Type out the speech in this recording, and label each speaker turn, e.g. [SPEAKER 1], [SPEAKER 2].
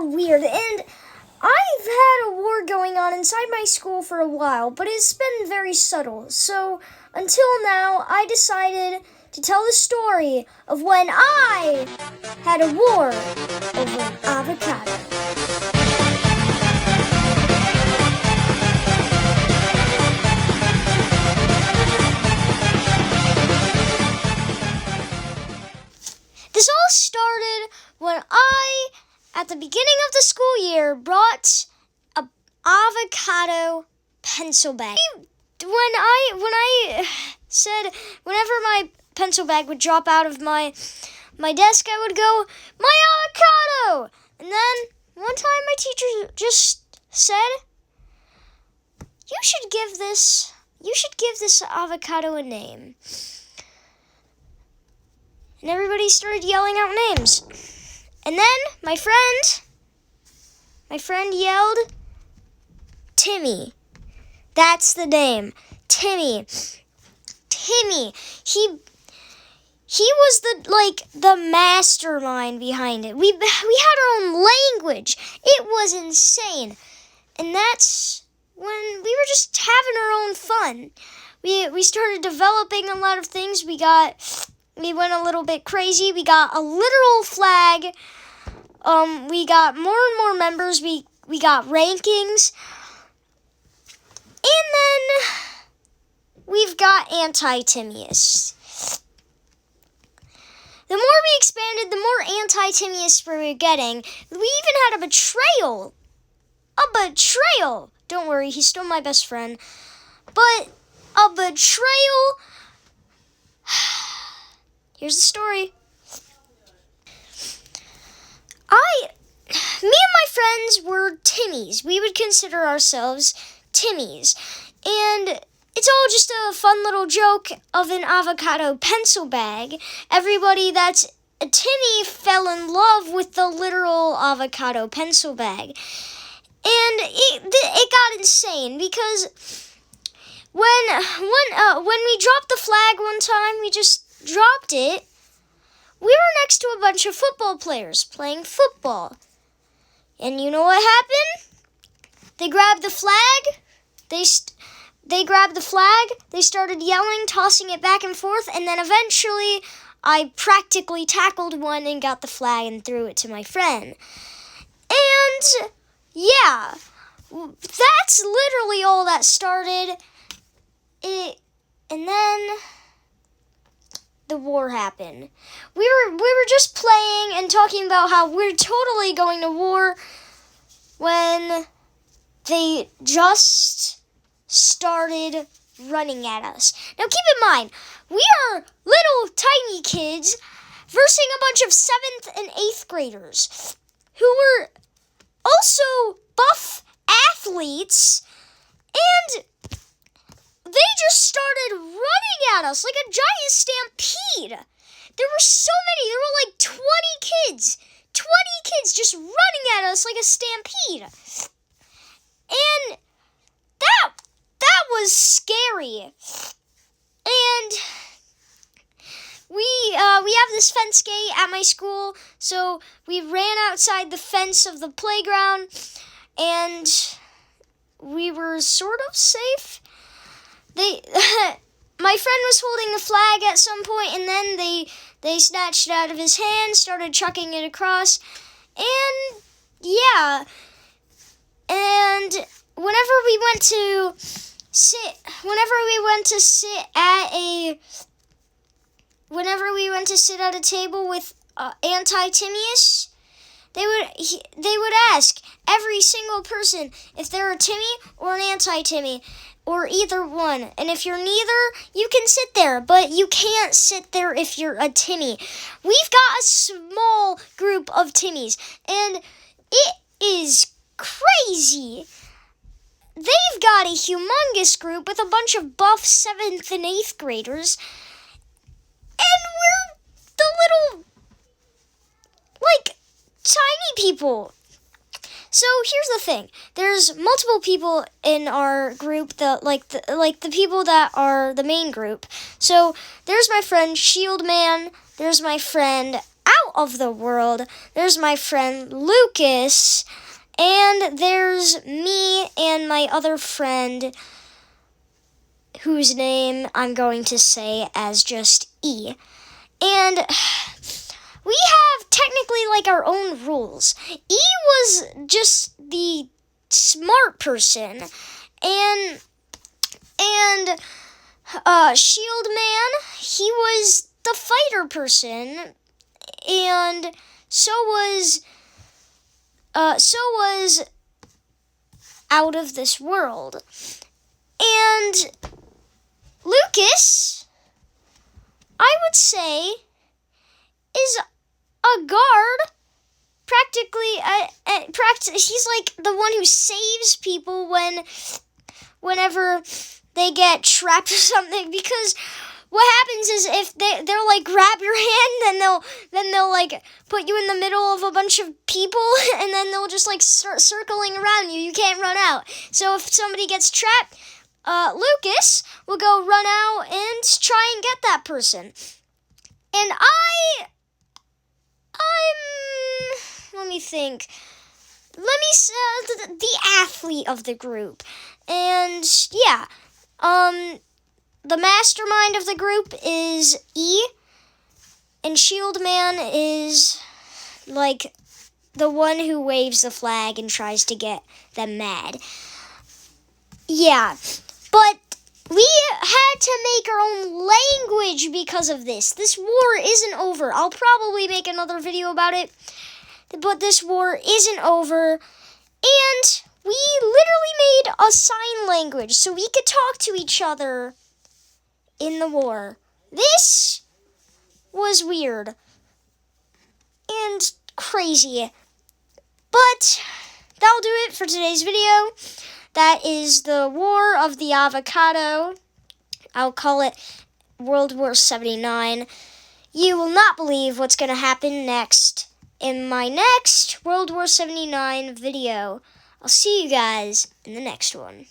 [SPEAKER 1] are weird, and I've had a war going on inside my school for a while, but it's been very subtle. So until now, I decided to tell the story of when I had a war over an avocado. This all started when I, at the beginning of the school year, brought an avocado pencil bag. When I said, whenever my pencil bag would drop out of my desk, I would go, "My avocado!" And then one time my teacher just said, you should give this avocado a name. And everybody started yelling out names. And then my friend yelled, Timmy. That's the name. Timmy. He was the mastermind behind it. We had our own language. It was insane. And that's when we were just having our own fun. We started developing a lot of things. We went a little bit crazy. We got a literal flag. We got more and more members. We got rankings. And then we've got anti-Timmyists. The more we expanded, the more anti-Timmyists we were getting. We even had a betrayal. Don't worry, he's still my best friend. But a betrayal. Here's the story. Me and my friends were Timmies. We would consider ourselves Timmies. And it's all just a fun little joke of an avocado pencil bag. Everybody that's a Timmy fell in love with the literal avocado pencil bag. And it got insane because when we dropped the flag one time, we just dropped it. We were next to a bunch of football players playing football. And you know what happened? They grabbed the flag. They grabbed the flag. They started yelling, tossing it back and forth. And then eventually, I practically tackled one and got the flag and threw it to my friend. And yeah, that's literally all that started it. And then the war happened. We were just playing and talking about how we're totally going to war when they just started running at us. Now keep in mind, we are little tiny kids versing a bunch of 7th and 8th graders who were also buff athletes, and they just started running at us like a giant stampede. There were so many. There were like 20 kids. 20 kids just running at us like a stampede. And that was scary. And we have this fence gate at my school, so we ran outside the fence of the playground, and we were sort of safe. My friend was holding the flag at some point, and then they snatched it out of his hand, started chucking it across, and yeah. And whenever we went to sit at a table with anti-Timmyists, they would ask every single person if they're a Timmy or an anti-Timmy, or either one. And if you're neither, you can sit there, but you can't sit there if you're a Timmy. We've got a small group of Timmies, and it is crazy. They've got a humongous group with a bunch of buff 7th and 8th graders, and we're the little, tiny people. So here's the thing. There's multiple people in our group, the people that are the main group. So there's my friend Shield Man, there's my friend out of the world, there's my friend Lucas, and there's me and my other friend, whose name I'm going to say as just E. And we have technically like our own rules. E was just the smart person, and Shield Man, he was the fighter person, and so was Out of This World. And Lucas, I would say, is a guard. He's like the one who saves people whenever they get trapped or something. Because what happens is if they'll like grab your hand, then they'll like put you in the middle of a bunch of people, and then they'll just like start circling around you. You can't run out. So if somebody gets trapped, Lucas will go run out and try and get that person. And let me think. The athlete of the group. And yeah, the mastermind of the group is E, and Shield Man is like the one who waves the flag and tries to get them mad. Yeah, but we had to make our own language because of this. This war isn't over. I'll probably make another video about it, but this war isn't over. And we literally made a sign language so we could talk to each other in the war. This was weird and crazy. But that'll do it for today's video. That is the War of the Avocado. I'll call it World War 79. You will not believe what's going to happen next in my next World War 79 video. I'll see you guys in the next one.